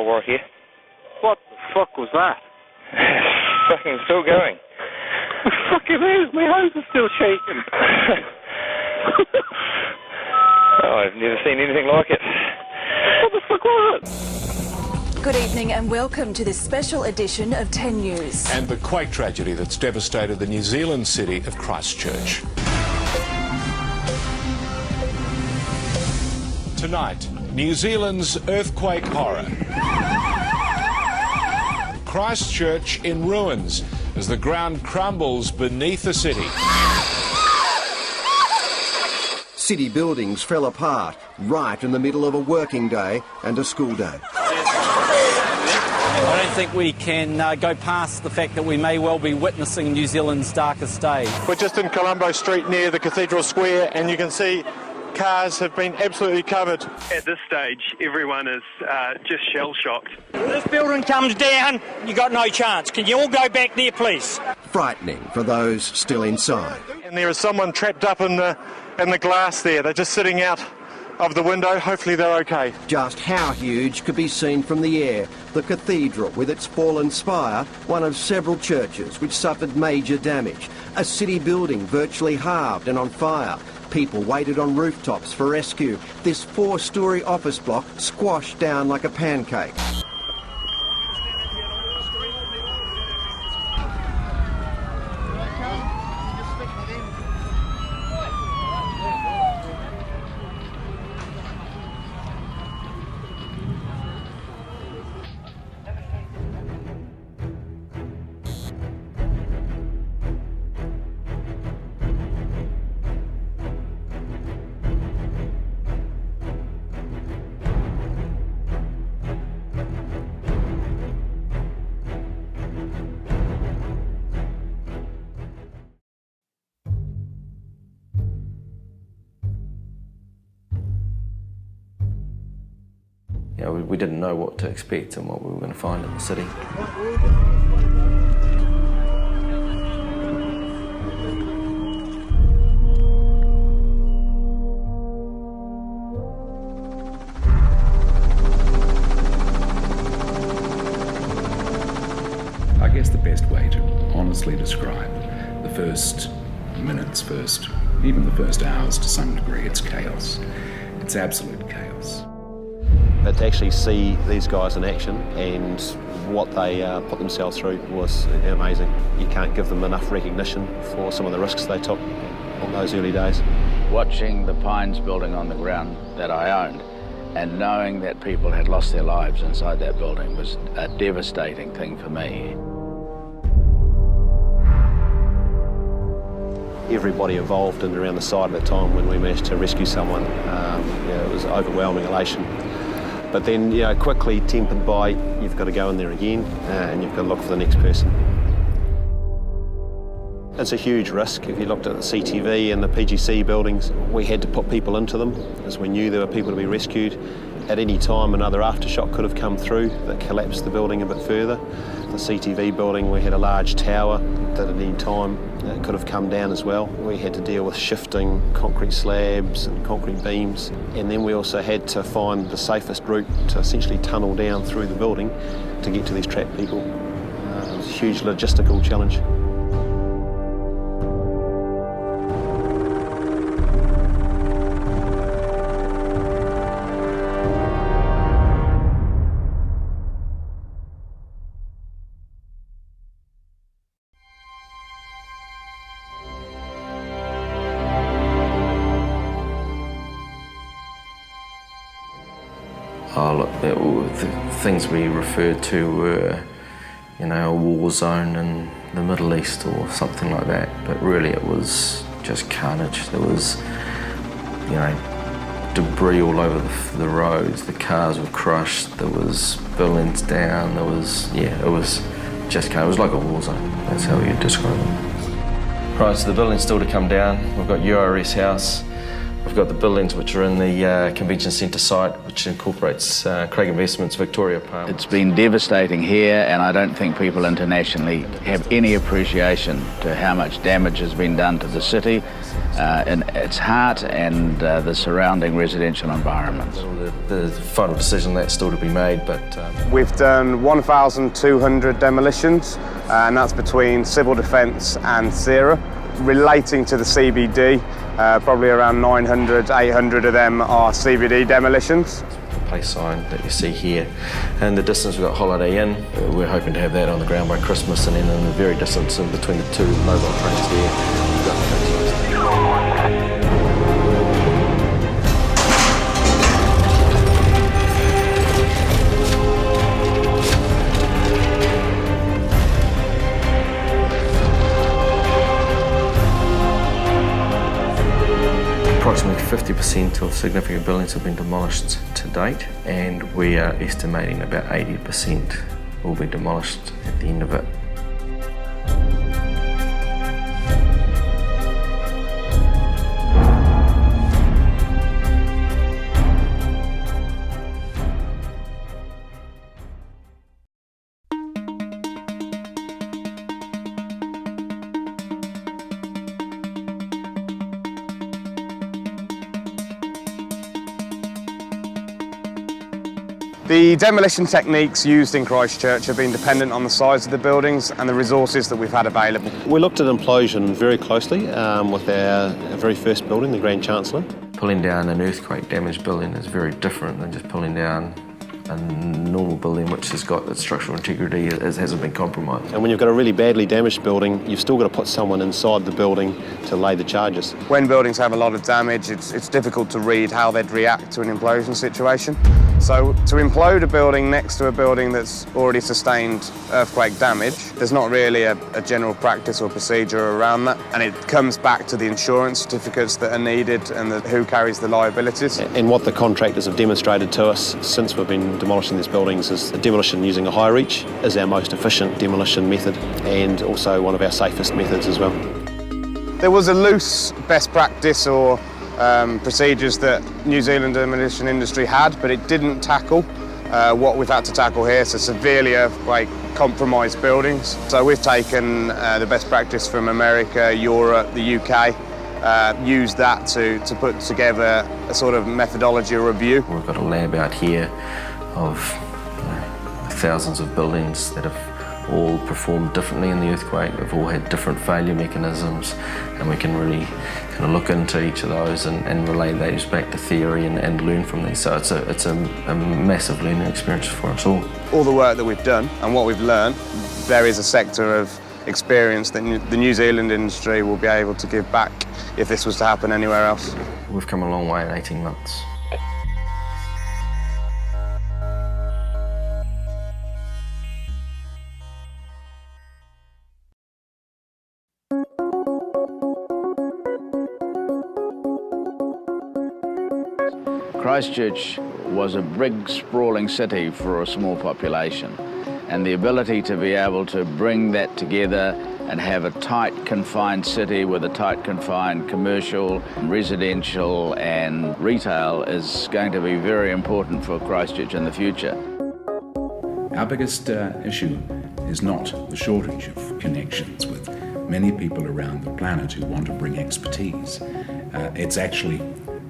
Illawarra here. What the fuck was that? Fucking still going. The fuck it is, my hands are still shaking. Oh, I've never seen anything like it. What the fuck was it? Good evening and welcome to this special edition of 10 News. And the quake tragedy that's devastated the New Zealand city of Christchurch. Tonight, New Zealand's earthquake horror. Christchurch in ruins as the ground crumbles beneath the city. City buildings fell apart right in the middle of a working day and a school day. I don't think we can go past the fact that we may well be witnessing New Zealand's darkest day. We're just in Colombo Street near the Cathedral Square, and you can see cars have been absolutely covered. At this stage, everyone is just shell-shocked. If this building comes down, you got no chance. Can you all go back there, please? Frightening for those still inside. And there is someone trapped up in the glass there. They're just sitting out of the window. Hopefully they're okay. Just how huge could be seen from the air. The cathedral with its fallen spire, one of several churches which suffered major damage. A city building virtually halved and on fire. People waited on rooftops for rescue. This 4-storey office block squashed down like a pancake. You know, we didn't know what to expect and what we were going to find in the city. I guess the best way to honestly describe the first minutes, even the first hours to some degree, it's chaos. It's absolute chaos. But to actually see these guys in action and what they put themselves through was amazing. You can't give them enough recognition for some of the risks they took on those early days. Watching the pines building on the ground that I owned and knowing that people had lost their lives inside that building was a devastating thing for me. Everybody involved in and around the site at the time when we managed to rescue someone, it was overwhelming elation. But then, quickly tempered by, you've got to go in there again and you've got to look for the next person. It's a huge risk. If you looked at the CTV and the PGC buildings, we had to put people into them as we knew there were people to be rescued. At any time, another aftershock could have come through that collapsed the building a bit further. The CTV building, we had a large tower that at any time could have come down as well. We had to deal with shifting concrete slabs and concrete beams. And then we also had to find the safest route to essentially tunnel down through the building to get to these trapped people. It was a huge logistical challenge. Oh, look, the things we referred to were, a war zone in the Middle East or something like that. But really it was just carnage. There was, debris all over the roads. The cars were crushed. There was buildings down. There was, it was just it was like a war zone. That's how you'd describe it. Right, so the building's still to come down. We've got URS House. We've got the buildings which are in the convention centre site, which incorporates Craig Investments Victoria Park. It's been devastating here, and I don't think people internationally have any appreciation to how much damage has been done to the city, in its heart and the surrounding residential environments. The final decision, that's still to be made, but... We've done 1,200 demolitions, and that's between civil defence and CERA. Relating to the CBD, probably around 900, 800 of them are CBD demolitions. The place sign that you see here. And the distance, we've got Holiday Inn. We're hoping to have that on the ground by Christmas, and then in the very distance in between the two mobile trains there, we've got the place signs. Approximately 50% of significant buildings have been demolished to date, and we are estimating about 80% will be demolished at the end of it. The demolition techniques used in Christchurch have been dependent on the size of the buildings and the resources that we've had available. We looked at implosion very closely with our very first building, the Grand Chancellor. Pulling down an earthquake damaged building is very different than just pulling down a normal building which has got its structural integrity, hasn't been compromised. And when you've got a really badly damaged building, you've still got to put someone inside the building to lay the charges. When buildings have a lot of damage, it's difficult to read how they'd react to an implosion situation. So to implode a building next to a building that's already sustained earthquake damage, there's not really a general practice or procedure around that. And it comes back to the insurance certificates that are needed and who carries the liabilities. And what the contractors have demonstrated to us since we've been demolishing these buildings is demolition using a high reach is our most efficient demolition method, and also one of our safest methods as well. There was a loose best practice or procedures that New Zealand demolition industry had, but it didn't tackle what we've had to tackle here, so severely earthquake compromised buildings. So we've taken the best practice from America, Europe, the UK, used that to put together a sort of methodology review. We've got a lab out here of thousands of buildings that have all performed differently in the earthquake. They've all had different failure mechanisms, and we can really kind of look into each of those and relay those back to theory and learn from these. So it's a massive learning experience for us all. All the work that we've done and what we've learned, there is a sector of experience that the New Zealand industry will be able to give back if this was to happen anywhere else. We've come a long way in 18 months. Christchurch was a big, sprawling city for a small population, and the ability to be able to bring that together and have a tight, confined city with a tight, confined commercial, residential and retail is going to be very important for Christchurch in the future. Our biggest issue is not the shortage of connections with many people around the planet who want to bring expertise. It's actually,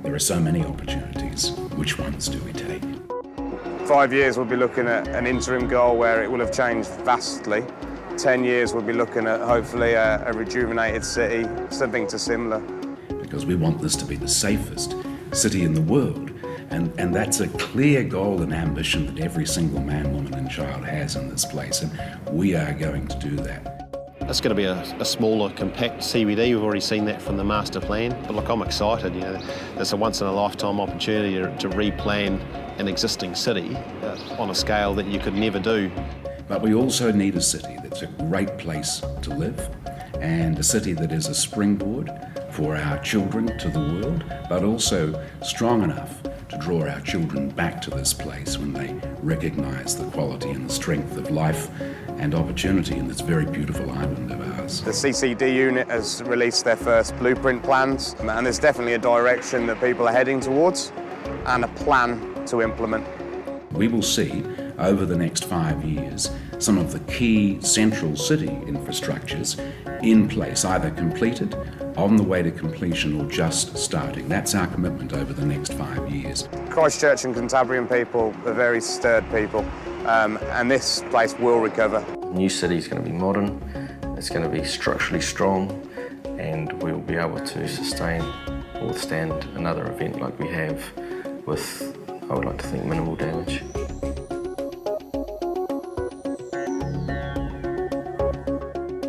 there are so many opportunities. Which ones do we take? 5 years we'll be looking at an interim goal where it will have changed vastly. 10 years we'll be looking at hopefully a rejuvenated city, something to similar. Because we want this to be the safest city in the world, and that's a clear goal and ambition that every single man, woman and child has in this place, and we are going to do that. It's going to be a smaller, compact CBD. We've already seen that from the master plan. But look, I'm excited. You know, it's a once-in-a-lifetime opportunity to replan an existing city on a scale that you could never do. But we also need a city that's a great place to live, and a city that is a springboard for our children to the world, but also strong enough to draw our children back to this place when they recognise the quality and the strength of life and opportunity in this very beautiful island of ours. The CCD unit has released their first blueprint plans, and there's definitely a direction that people are heading towards and a plan to implement. We will see over the next 5 years some of the key central city infrastructures in place, either completed, on the way to completion, or just starting. That's our commitment over the next 5 years. Christchurch and Cantabrian people are very stirred people, and this place will recover. The new city is going to be modern, it's going to be structurally strong, and we'll be able to sustain or withstand another event like we have with, I would like to think, minimal damage.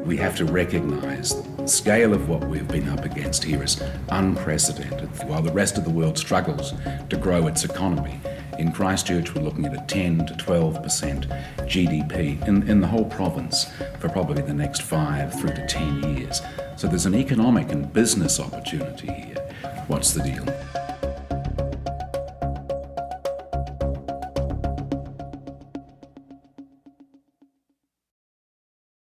We have to recognise the scale of what we've been up against here is unprecedented. While the rest of the world struggles to grow its economy, in Christchurch we're looking at a 10 to 12% GDP in the whole province for probably the next 5 through to 10 years. So there's an economic and business opportunity here. What's the deal?